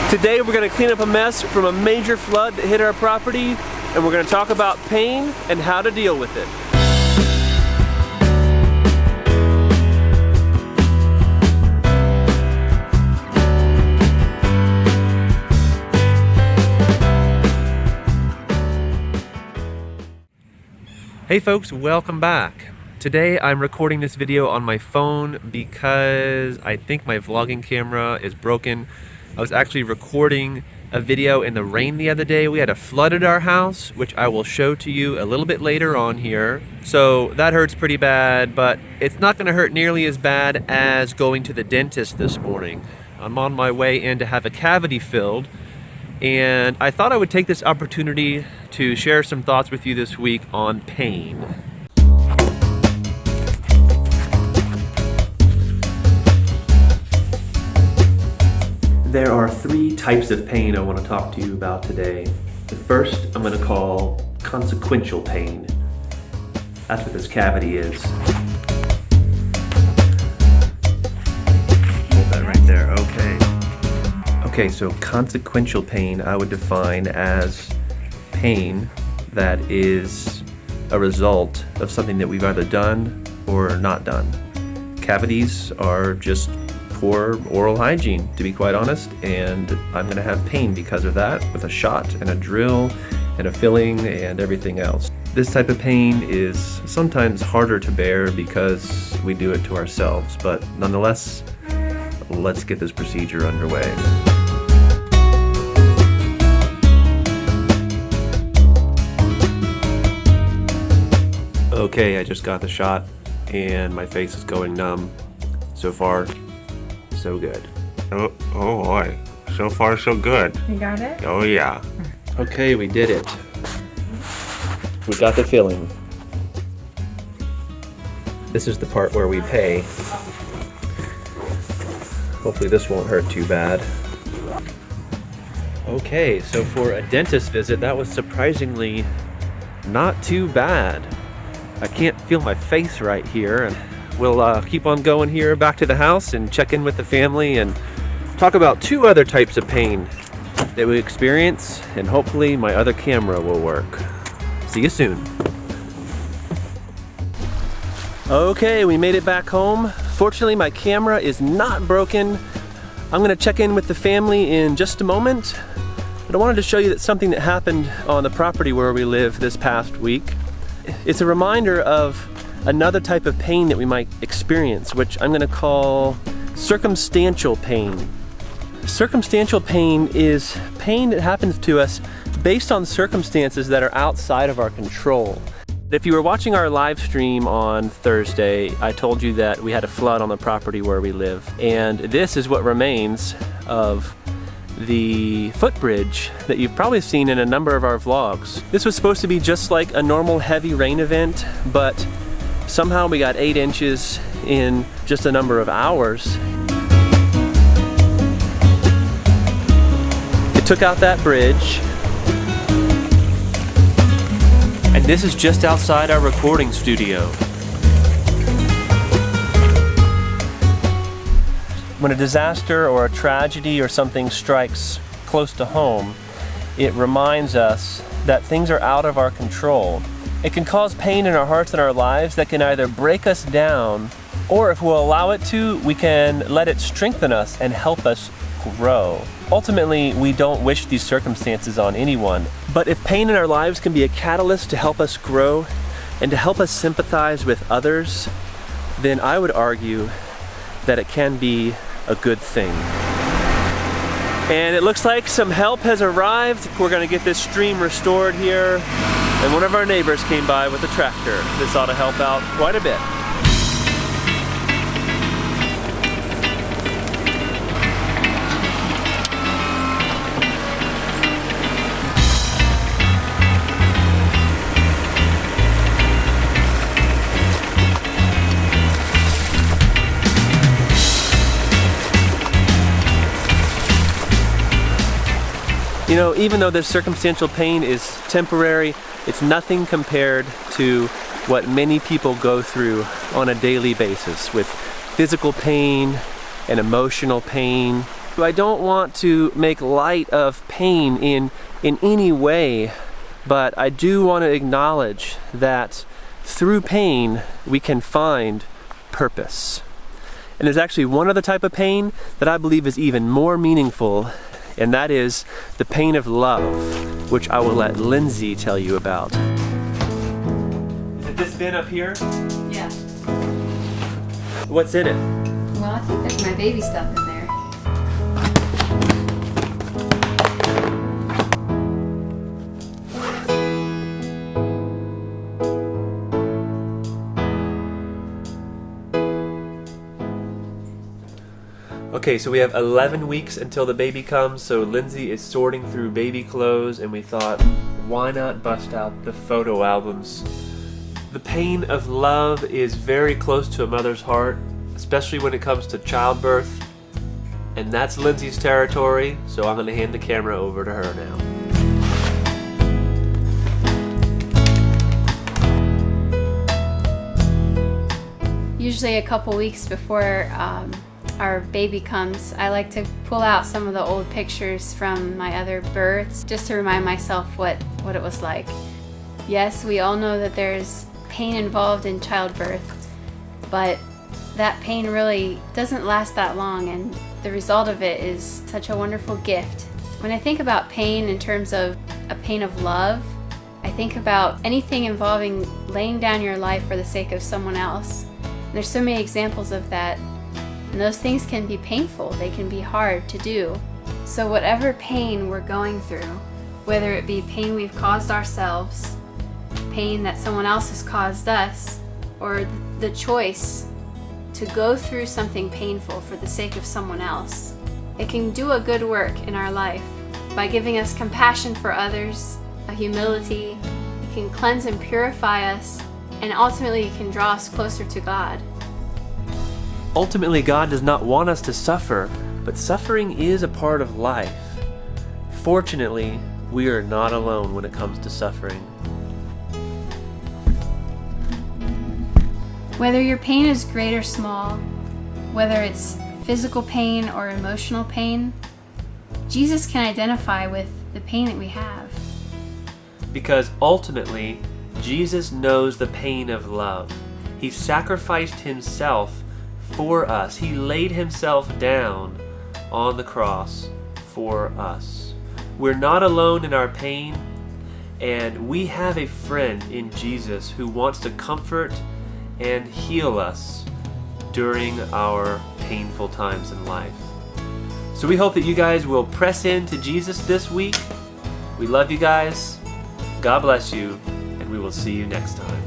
Today we're going to clean up a mess from a major flood that hit our property, and we're going to talk about pain and how to deal with it. Hey folks, welcome back. Today I'm recording this video on my phone because I think my vlogging camera is broken. I was actually recording a video in the rain the other day. We had a flood at our house, which I will show to you a little bit later on here. So that hurts pretty bad, but it's not gonna hurt nearly as bad as going to the dentist this morning. I'm on my way in to have a cavity filled, and I thought I would take this opportunity to share some thoughts with you this week on pain. There are three types of pain I want to talk to you about today. The first I'm going to call consequential pain. That's what this cavity is. Hold that right there, okay. Okay, so consequential pain I would define as pain that is a result of something that we've either done or not done. Cavities are just poor oral hygiene, to be quite honest, and I'm going to have pain because of that, with a shot and a drill and a filling and everything else. This type of pain is sometimes harder to bear because we do it to ourselves, but nonetheless, let's get this procedure underway. Okay, I just got the shot and my face is going numb. So far, so good. Oh boy, so far so good. You got it? Oh yeah. Okay, we did it. We got the filling. This is the part where we pay. Hopefully this won't hurt too bad. Okay, so for a dentist visit, that was surprisingly not too bad. I can't feel my face right here, and we'll keep on going here back to the house and check in with the family and talk about two other types of pain that we experience, and hopefully my other camera will work. See you soon. Okay, we made it back home. Fortunately, my camera is not broken. I'm gonna check in with the family in just a moment, but I wanted to show you that something that happened on the property where we live this past week. It's a reminder of another type of pain that we might experience, which I'm going to call circumstantial pain. Circumstantial pain is pain that happens to us based on circumstances that are outside of our control. If you were watching our live stream on Thursday, I told you that we had a flood on the property where we live, and this is what remains of the footbridge that you've probably seen in a number of our vlogs. This was supposed to be just like a normal heavy rain event, but somehow we got 8 inches in just a number of hours. It took out that bridge. And this is just outside our recording studio. When a disaster or a tragedy or something strikes close to home, it reminds us that things are out of our control. It can cause pain in our hearts and our lives that can either break us down, or if we'll allow it to, we can let it strengthen us and help us grow. Ultimately, we don't wish these circumstances on anyone, but if pain in our lives can be a catalyst to help us grow and to help us sympathize with others, then I would argue that it can be a good thing. And it looks like some help has arrived. We're gonna get this stream restored here. And one of our neighbors came by with a tractor. This ought to help out quite a bit. You know, even though this circumstantial pain is temporary, it's nothing compared to what many people go through on a daily basis with physical pain and emotional pain I don't want to make light of pain in any way, but I do want to acknowledge that through pain we can find purpose. And there's actually one other type of pain that I believe is even more meaningful, and that is the pain of love, which I will let Lindsay tell you about. Is it this bin up here? Yeah. What's in it? Well, I think there's my baby stuff in there. Okay, so we have 11 weeks until the baby comes, so Lindsay is sorting through baby clothes, and we thought, why not bust out the photo albums? The pain of love is very close to a mother's heart, especially when it comes to childbirth, and that's Lindsay's territory, so I'm going to hand the camera over to her now. Usually a couple weeks before our baby comes, I like to pull out some of the old pictures from my other births just to remind myself what it was like. Yes, we all know that there's pain involved in childbirth, but that pain really doesn't last that long, and the result of it is such a wonderful gift. When I think about pain in terms of a pain of love, I think about anything involving laying down your life for the sake of someone else. And there's so many examples of that. And those things can be painful, they can be hard to do. So whatever pain we're going through, whether it be pain we've caused ourselves, pain that someone else has caused us, or the choice to go through something painful for the sake of someone else, it can do a good work in our life by giving us compassion for others, a humility. It can cleanse and purify us, and ultimately it can draw us closer to God. Ultimately, God does not want us to suffer, but suffering is a part of life. Fortunately, we are not alone when it comes to suffering. Whether your pain is great or small, whether it's physical pain or emotional pain, Jesus can identify with the pain that we have. Because ultimately, Jesus knows the pain of love. He sacrificed himself for us. He laid himself down on the cross for us. We're not alone in our pain, and we have a friend in Jesus who wants to comfort and heal us during our painful times in life. So we hope that you guys will press into Jesus this week. We love you guys. God bless you, and we will see you next time.